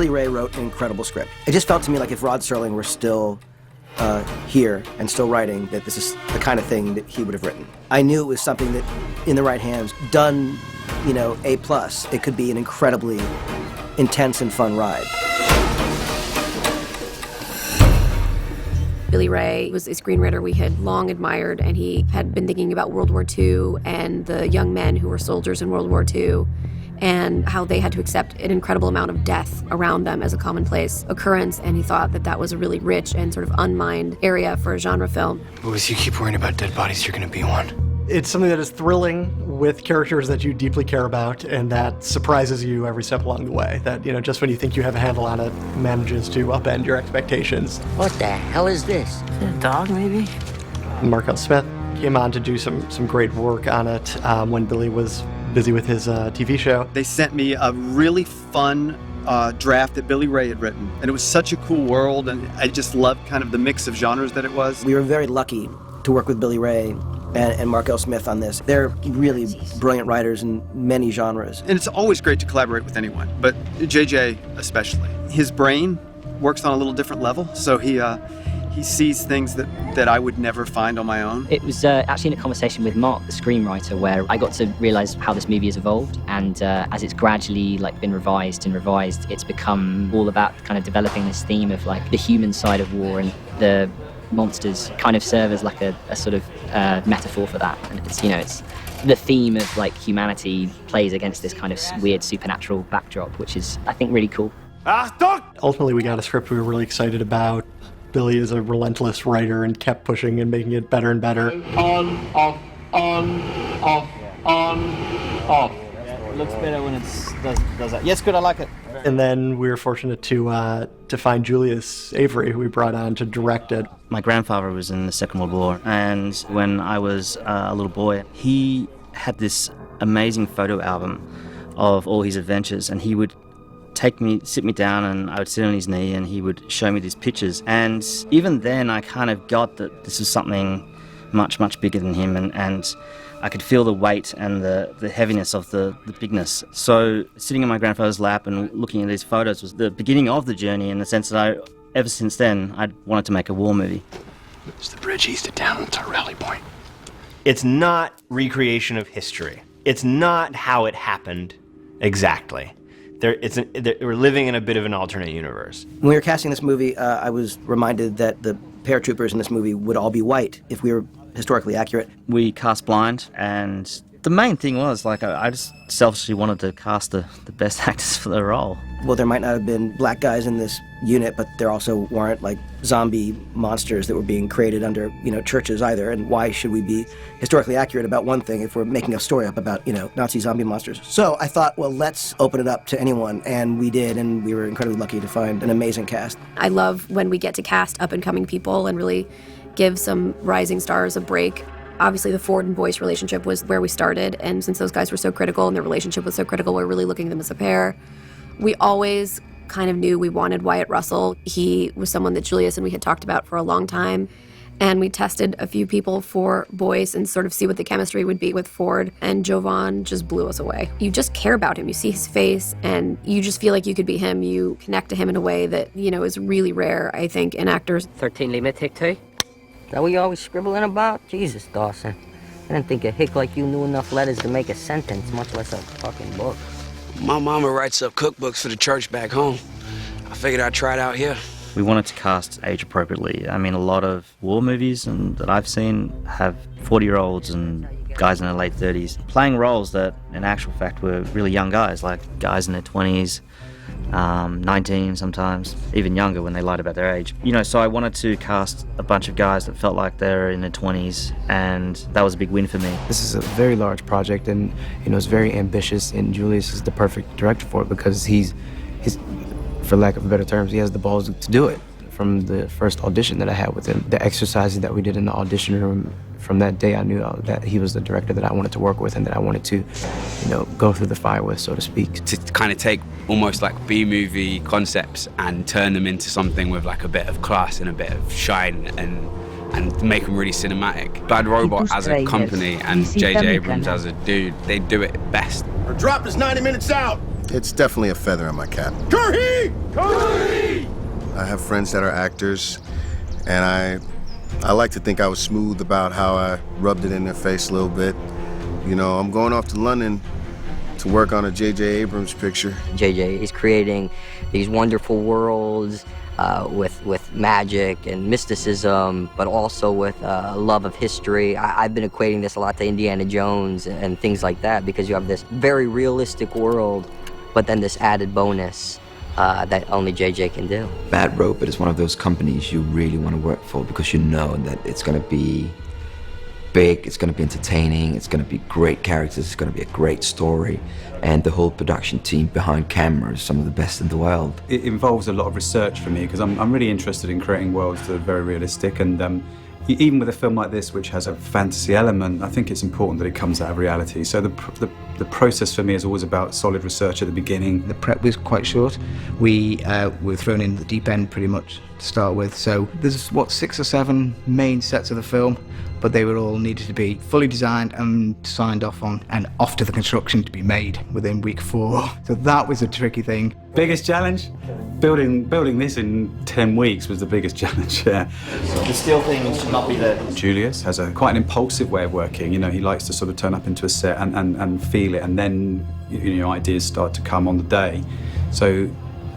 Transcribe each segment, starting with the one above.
Billy Ray wrote an incredible script. It just felt to me like if Rod Serling were still here and still writing, that this is the kind of thing that he would have written. I knew it was something that, in the right hands, done, A+, it could be an incredibly intense and fun ride. Billy Ray was a screenwriter we had long admired, and he had been thinking about World War II and the young men who were soldiers in World War II and how they had to accept an incredible amount of death around them as a commonplace occurrence, and he thought that that was a really rich and sort of unmined area for a genre film. Boys, you keep worrying about dead bodies, you're gonna be one. It's something that is thrilling with characters that you deeply care about and that surprises you every step along the way. That, just when you think you have a handle on it, manages to upend your expectations. What the hell is this? Is it a dog, maybe? Markel Smith came on to do some great work on it when Billy was busy with his TV show. They sent me a really fun draft that Billy Ray had written, and it was such a cool world, and I just loved kind of the mix of genres that it was. We were very lucky to work with Billy Ray and Markel Smith on this. They're really brilliant writers in many genres. And it's always great to collaborate with anyone, but JJ especially. His brain works on a little different level, so he sees things that I would never find on my own. It was actually in a conversation with Mark, the screenwriter, where I got to realize how this movie has evolved, and as it's gradually been revised and revised, it's become all about kind of developing this theme of the human side of war, and the monsters kind of serve as a sort of metaphor for that. And it's the theme of humanity plays against this kind of weird supernatural backdrop, which is, I think, really cool. Ultimately, we got a script we were really excited about. Billy is a relentless writer and kept pushing and making it better and better. On, off, on, off. It looks better when it does that. Yes, good, I like it. And then we were fortunate to find Julius Avery, who we brought on to direct it. My grandfather was in the Second World War, and when I was a little boy, he had this amazing photo album of all his adventures, and he would sit me down, and I would sit on his knee, and he would show me these pictures. And even then, I kind of got that this was something much, much bigger than him, and I could feel the weight and the heaviness of the bigness. So sitting on my grandfather's lap and looking at these photos was the beginning of the journey, in the sense that ever since then, I'd wanted to make a war movie. It's the bridge east of town, it's our rally point. It's not recreation of history. It's not how it happened exactly. We're living in a bit of an alternate universe. When we were casting this movie, I was reminded that the paratroopers in this movie would all be white if we were historically accurate. We cast blind, and the main thing was, I just selfishly wanted to cast the best actors for the role. Well, there might not have been black guys in this unit, but there also weren't zombie monsters that were being created under, churches either. And why should we be historically accurate about one thing if we're making a story up about, Nazi zombie monsters? So I thought, well, let's open it up to anyone, and we did, and we were incredibly lucky to find an amazing cast. I love when we get to cast up-and-coming people and really give some rising stars a break. Obviously, the Ford and Boyce relationship was where we started, and since those guys were so critical and their relationship was so critical, we're really looking at them as a pair. We always kind of knew we wanted Wyatt Russell. He was someone that Julius and we had talked about for a long time, and we tested a few people for Boyce and sort of see what the chemistry would be with Ford, and Jovan just blew us away. You just care about him. You see his face, and you just feel like you could be him. You connect to him in a way that, is really rare, I think, in actors. 13, leave me take 2. Is that what you always scribbling about? Jesus, Dawson. I didn't think a hick like you knew enough letters to make a sentence, much less a fucking book. My mama writes up cookbooks for the church back home. I figured I'd try it out here. We wanted to cast age appropriately. I mean, a lot of war movies that I've seen have 40-year-olds and guys in their late 30s playing roles that, in actual fact, were really young guys, like guys in their 20s, 19 sometimes, even younger when they lied about their age. So I wanted to cast a bunch of guys that felt like they were in their 20s, and that was a big win for me. This is a very large project, and it's very ambitious, and Julius is the perfect director for it because he's, for lack of better terms, he has the balls to do it. From the first audition that I had with him, the exercises that we did in the audition room, from that day I knew that he was the director that I wanted to work with and that I wanted to, go through the fire with, so to speak. To kind of take almost B-movie concepts and turn them into something with a bit of class and a bit of shine and make them really cinematic. Bad Robot as a company and J.J. Abrams as a dude, they do it best. Our drop is 90 minutes out. it's definitely a feather in my cap. Curry! Curry! I have friends that are actors, and I like to think I was smooth about how I rubbed it in their face a little bit. You know, I'm going off to London to work on a J.J. Abrams picture. J.J. is creating these wonderful worlds with magic and mysticism, but also with love of history. I've been equating this a lot to Indiana Jones and things like that, because you have this very realistic world, but then this added bonus that only J.J. can do. Bad Robot is one of those companies you really want to work for because you know that it's going to be big, it's going to be entertaining, it's going to be great characters, it's going to be a great story, and the whole production team behind camera is some of the best in the world. It involves a lot of research for me because I'm really interested in creating worlds that are very realistic, and even with a film like this, which has a fantasy element, I think it's important that it comes out of reality. So the process for me is always about solid research at the beginning. The prep was quite short. We were thrown in the deep end pretty much to start with. So there's, 6 or 7 main sets of the film, but they were all needed to be fully designed and signed off on and off to the construction to be made within week 4. So that was a tricky thing. Biggest challenge? Building this in 10 weeks was the biggest challenge, yeah. The steel thing should not be there. Julius has quite an impulsive way of working. You know, he likes to sort of turn up into a set and feel it, and then, you know, ideas start to come on the day. So,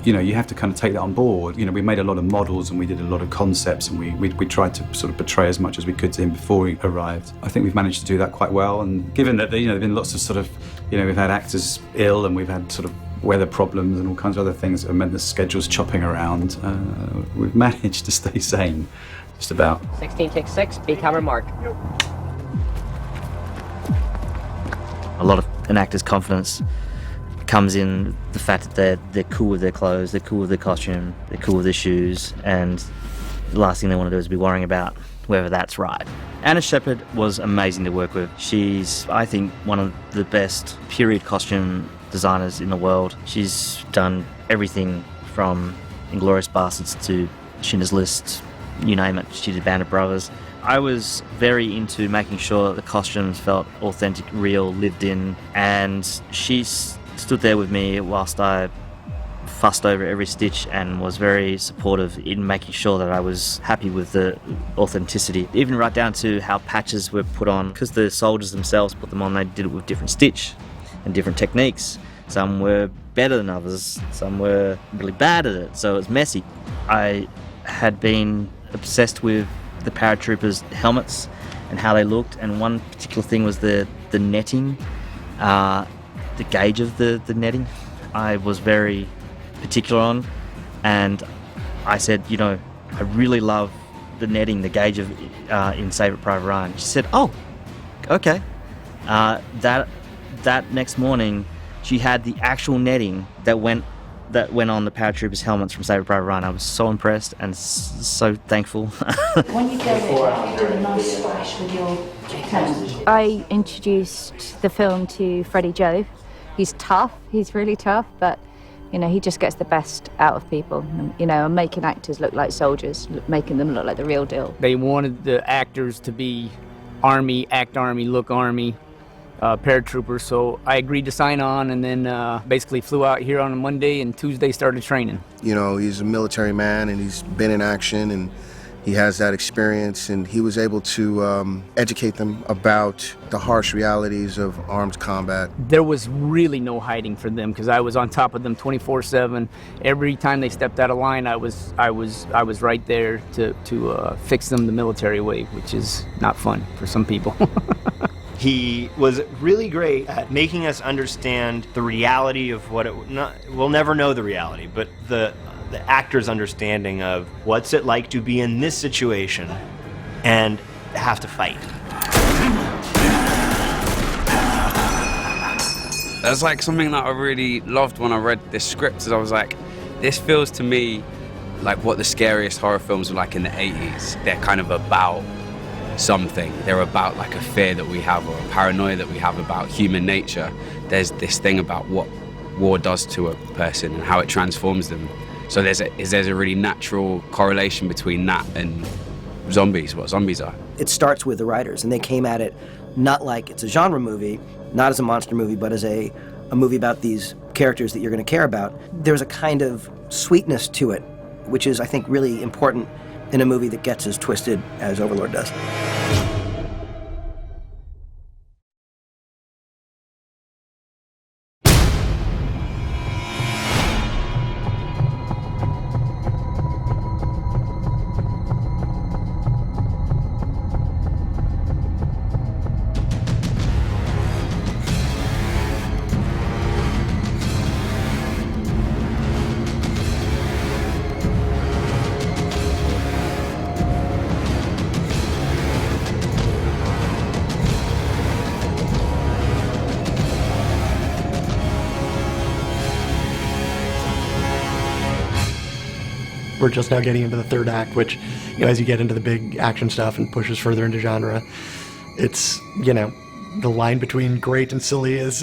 you know, you have to kind of take that on board. You know, we made a lot of models and we did a lot of concepts, and we tried to sort of portray as much as we could to him before he arrived. I think we've managed to do that quite well, and given that, you know, there have been lots of sort of, you know, we've had actors ill and we've had sort of weather problems and all kinds of other things that have meant the schedule's chopping around, we've managed to stay sane, just about. 16 take 6, B camera mark. A lot of an actor's confidence comes in the fact that they're cool with their clothes, they're cool with their costume, they're cool with their shoes, and the last thing they want to do is be worrying about whether that's right. Anna Shepherd was amazing to work with. She's, I think, one of the best period costume designers in the world. She's done everything from Inglourious Basterds to Schindler's List, you name it. She did Band of Brothers. I was very into making sure the costumes felt authentic, real, lived in, and she stood there with me whilst I fussed over every stitch and was very supportive in making sure that I was happy with the authenticity, even right down to how patches were put on, because the soldiers themselves put them on. They did it with different stitch and different techniques. Some were better than others, some were really bad at it, so it was messy. I had been obsessed with the paratroopers' helmets and how they looked, and one particular thing was the netting, the gauge of the netting. I was very particular on, and I said, you know, I really love the netting, the gauge of in Saving Private Ryan. She said, oh, okay. That next morning, she had the actual netting that went on the paratroopers' helmets from Saving Private Ryan. I was so impressed and so thankful. When you go in, you do a nice splash with your pen. I introduced the film to Freddie Joe. He's tough, he's really tough, but you know, he just gets the best out of people, you know, and making actors look like soldiers, making them look like the real deal. They wanted the actors to be Army, act Army, look Army, paratroopers, so I agreed to sign on, and then basically flew out here on a Monday, and Tuesday started training. You know, he's a military man, and he's been in action, and he has that experience, and he was able to educate them about the harsh realities of armed combat. There was really no hiding for them, because I was on top of them 24/7. Every time they stepped out of line, I was right there to fix them the military way, which is not fun for some people. He was really great at making us understand the reality of what we'll never know the reality, but the actor's understanding of what's it like to be in this situation and have to fight. That's like something that I really loved when I read this script, is I was like, this feels to me like what the scariest horror films were like in the 80s. They're kind of about something. They're about like a fear that we have, or a paranoia that we have about human nature. There's this thing about what war does to a person and how it transforms them. So there's a really natural correlation between that and zombies, what zombies are. It starts with the writers, and they came at it not like it's a genre movie, not as a monster movie, but as a movie about these characters that you're going to care about, there's a kind of sweetness to it, which is, I think, really important in a movie that gets as twisted as Overlord does. We're just now getting into the third act, which, you know, as you get into the big action stuff and pushes further into genre, it's, you know, the line between great and silly is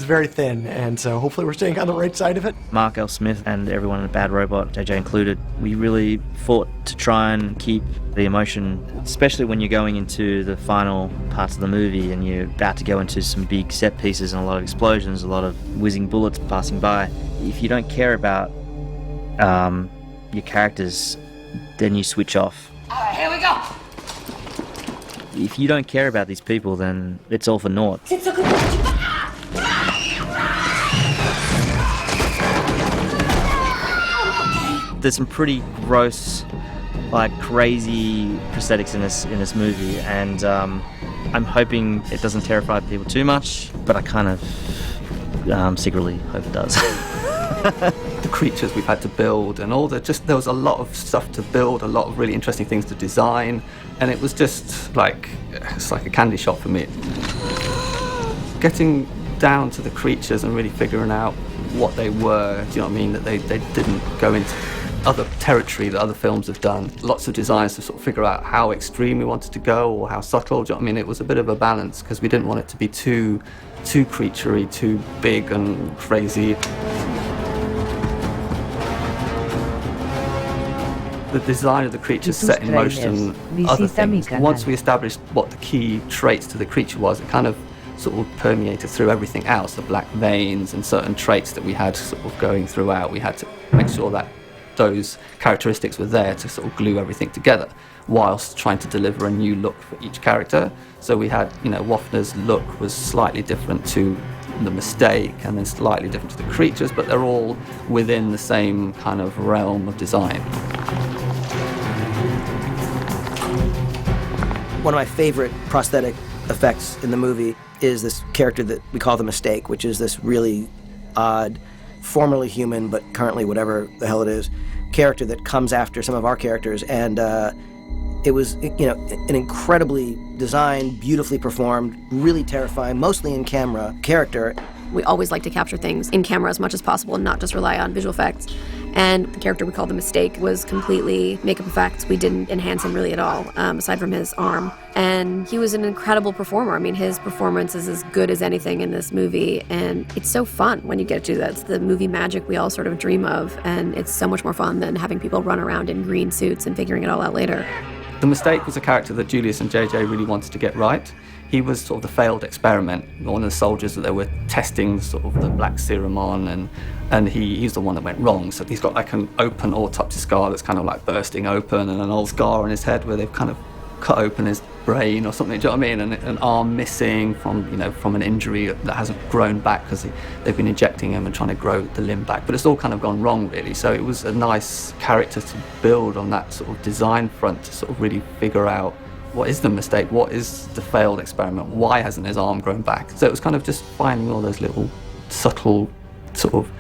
very thin, and so hopefully we're staying on the right side of it. Mark L. Smith and everyone at Bad Robot, JJ included, we really fought to try and keep the emotion, especially when you're going into the final parts of the movie and you're about to go into some big set pieces and a lot of explosions, a lot of whizzing bullets passing by. If you don't care about your characters, then you switch off. Alright, here we go! If you don't care about these people, then it's all for naught. There's some pretty gross, like crazy prosthetics in this movie, and I'm hoping it doesn't terrify people too much, but I kind of secretly hope it does. The creatures we've had to build and all the there was a lot of stuff to build, a lot of really interesting things to design, and it was just like, it's like a candy shop for me. Getting down to the creatures and really figuring out what they were, do you know what I mean, that they didn't go into other territory that other films have done. Lots of designs to sort of figure out how extreme we wanted to go or how subtle, do you know what I mean? It was a bit of a balance because we didn't want it to be too creaturey, too big and crazy. The design of the creatures set in motion other things. Once we established what the key traits to the creature was, it kind of sort of permeated through everything else, the black veins and certain traits that we had sort of going throughout. We had to make sure that those characteristics were there to sort of glue everything together, whilst trying to deliver a new look for each character. So we had, you know, Waffner's look was slightly different to the Mistake and then slightly different to the creatures, but they're all within the same kind of realm of design. One of my favorite prosthetic effects in the movie is this character that we call the Mistake, which is this really odd, formerly human, but currently whatever the hell it is, character that comes after some of our characters. And it was, you know, an incredibly designed, beautifully performed, really terrifying, mostly in camera character. We always like to capture things in camera as much as possible and not just rely on visual effects. And the character we call the Mistake was completely makeup effects. We didn't enhance him really at all, aside from his arm. And he was an incredible performer. I mean, his performance is as good as anything in this movie. And it's so fun when you get to do that. It's the movie magic we all sort of dream of. And it's so much more fun than having people run around in green suits and figuring it all out later. The Mistake was a character that Julius and JJ really wanted to get right. He was sort of the failed experiment, one of the soldiers that they were testing sort of the black serum on, and he's the one that went wrong. So he's got like an open autopsy scar that's kind of like bursting open, and an old scar on his head where they've kind of cut open his brain or something, do you know what I mean? And an arm missing from an injury that hasn't grown back because they've been injecting him and trying to grow the limb back. But it's all kind of gone wrong, really. So it was a nice character to build on that sort of design front to sort of really figure out what is the mistake, what is the failed experiment, why hasn't his arm grown back? So it was kind of just finding all those little subtle sort of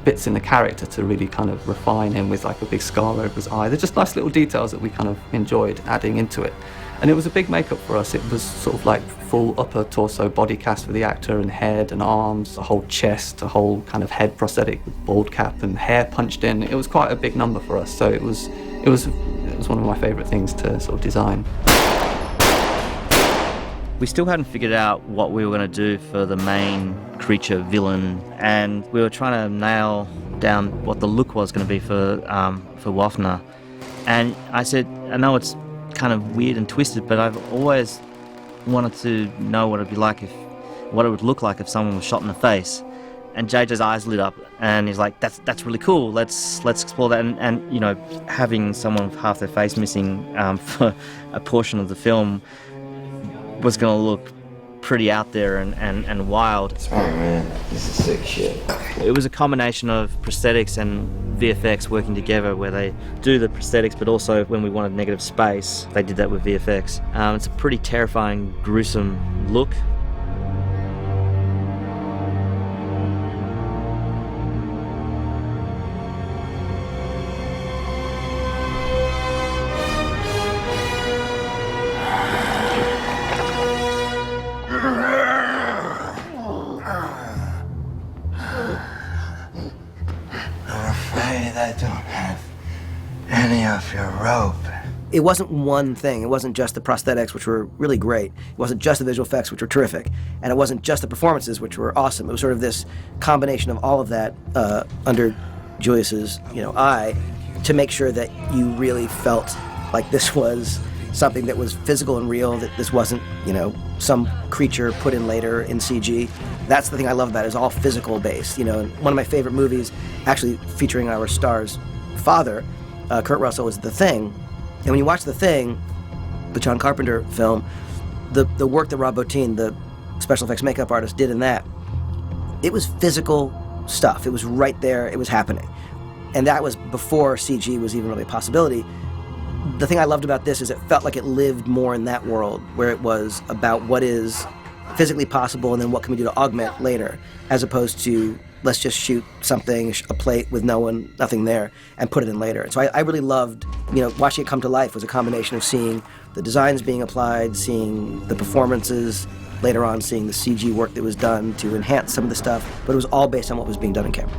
bits in the character to really kind of refine him with like a big scar over his eye. They're just nice little details that we kind of enjoyed adding into it. And it was a big makeup for us. It was sort of like full upper torso body cast for the actor and head and arms, a whole chest, a whole kind of head prosthetic with bald cap and hair punched in. It was quite a big number for us. So it was one of my favorite things to sort of design. We still hadn't figured out what we were going to do for the main creature villain, and we were trying to nail down what the look was going to be for Waffner. And I said, I know it's kind of weird and twisted, but I've always wanted to know what it would look like if someone was shot in the face. And JJ's eyes lit up, and he's like, "That's really cool. Let's explore that." And you know, having someone with half their face missing for a portion of the film was going to look pretty out there and wild. Alright, man, this is sick shit. It was a combination of prosthetics and VFX working together, where they do the prosthetics, but also when we wanted negative space, they did that with VFX. It's a pretty terrifying, gruesome look. I don't have any of your rope. It wasn't one thing. It wasn't just the prosthetics, which were really great. It wasn't just the visual effects, which were terrific. And it wasn't just the performances, which were awesome. It was sort of this combination of all of that under Julius's, eye, to make sure that you really felt like this was something that was physical and real, that this wasn't, some creature put in later in CG. That's the thing I love about it, is all physical based. And one of my favorite movies, actually featuring our star's father, Kurt Russell, was The Thing. And when you watch The Thing, the John Carpenter film, the work that Rob Bottin, the special effects makeup artist, did in that, it was physical stuff. It was right there. It was happening. And that was before CG was even really a possibility. The thing I loved about this is it felt like it lived more in that world, where it was about what is physically possible and then what can we do to augment later, as opposed to let's just shoot something, a plate with nothing there, and put it in later. So I really loved, watching it come to life was a combination of seeing the designs being applied, seeing the performances, later on seeing the CG work that was done to enhance some of the stuff, but it was all based on what was being done in camera.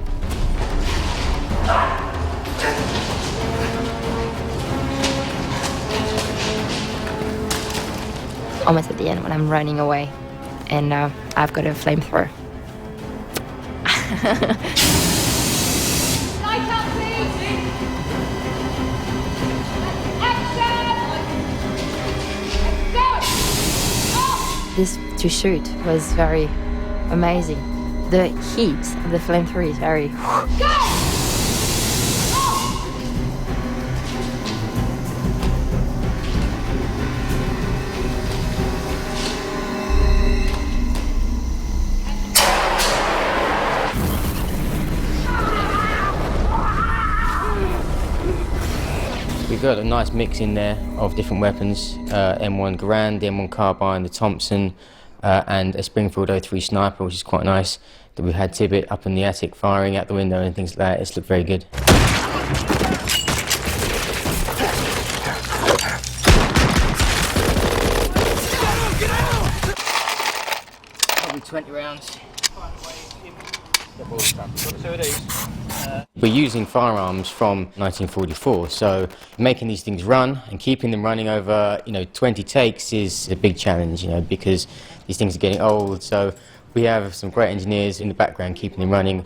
Almost at the end when I'm running away and I've got a flamethrower. This to shoot was very amazing. The heat of the flamethrower is very... We've got a nice mix in there of different weapons, M1 Garand, the M1 Carbine, the Thompson, and a Springfield 03 Sniper, which is quite nice. That we had Tibbet up in the attic firing out the window and things like that. It's looked very good. Probably 20 rounds. We're using firearms from 1944, so making these things run and keeping them running over, 20 takes is a big challenge, because these things are getting old. So we have some great engineers in the background keeping them running.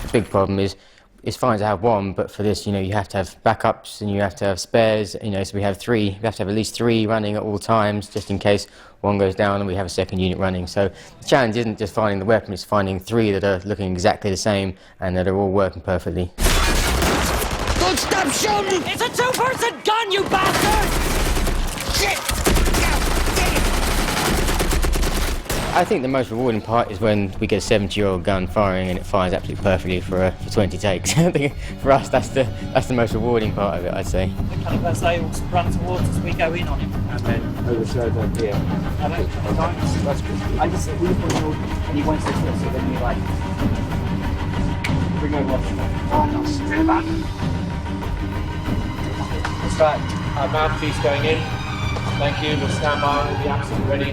The big problem is, it's fine to have one, but for this, you have to have backups and you have to have spares, so we have three. We have to have at least 3 running at all times, just in case one goes down and we have a second unit running. So the challenge isn't just finding the weapon, it's finding 3 that are looking exactly the same and that are all working perfectly. Don't stop shooting! It's a 2-person gun, you bastard! Shit! I think the most rewarding part is when we get a 70-year-old gun firing and it fires absolutely perfectly for 20 takes. I think for us that's the most rewarding part of it, I'd say. Kind of as they all run towards us, we go in on him. And then overshadow up here. And that's good. I just we put him and he went to the so then you like bring over off. Straight back. That's right. Our mouthpiece going in. Thank you. We'll stand by. We'll be absolutely ready.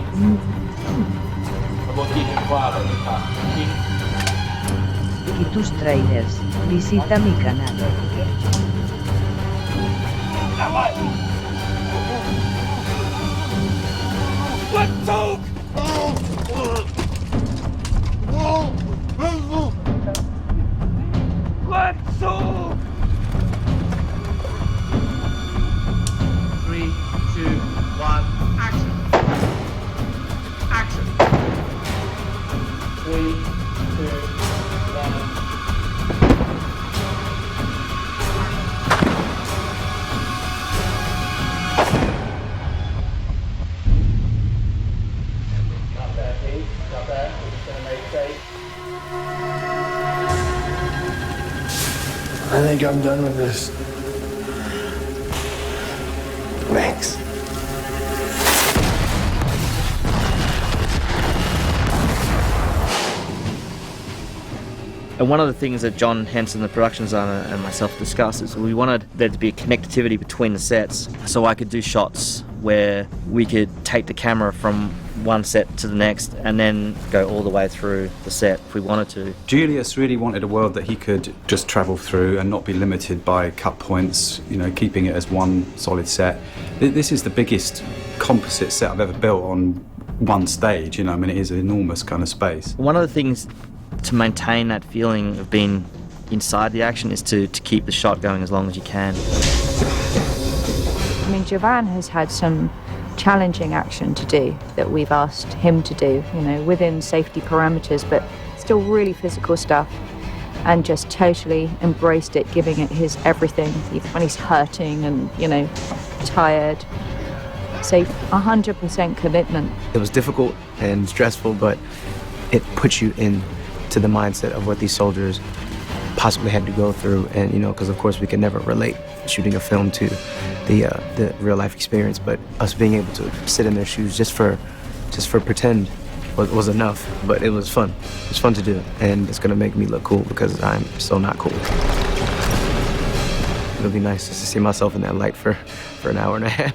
Y tus trailers, visita mi canal. Let's go! Let's go! 3, 2, 1, action! I think I'm done with this. Thanks. And one of the things that John Henson, the production designer, and myself discussed is we wanted there to be a connectivity between the sets, so I could do shots where we could take the camera from one set to the next and then go all the way through the set if we wanted to. Julius really wanted a world that he could just travel through and not be limited by cut points, you know, keeping it as one solid set. This is the biggest composite set I've ever built on one stage, you know, I mean, it is an enormous kind of space. One of the things to maintain that feeling of being inside the action is to keep the shot going as long as you can. I mean, Jovan has had some challenging action to do that we've asked him to do, you know, within safety parameters, but still really physical stuff, and just totally embraced it, giving it his everything, even when he's hurting and, you know, tired. So 100% commitment. It was difficult and stressful, but it puts you into the mindset of what these soldiers possibly had to go through, and you know, because of course we can never relate shooting a film to the real life experience, but us being able to sit in their shoes just for pretend was enough. But it was fun. It was fun to do, and it's gonna make me look cool because I'm so not cool. It'll be nice just to see myself in that light for an hour and a half.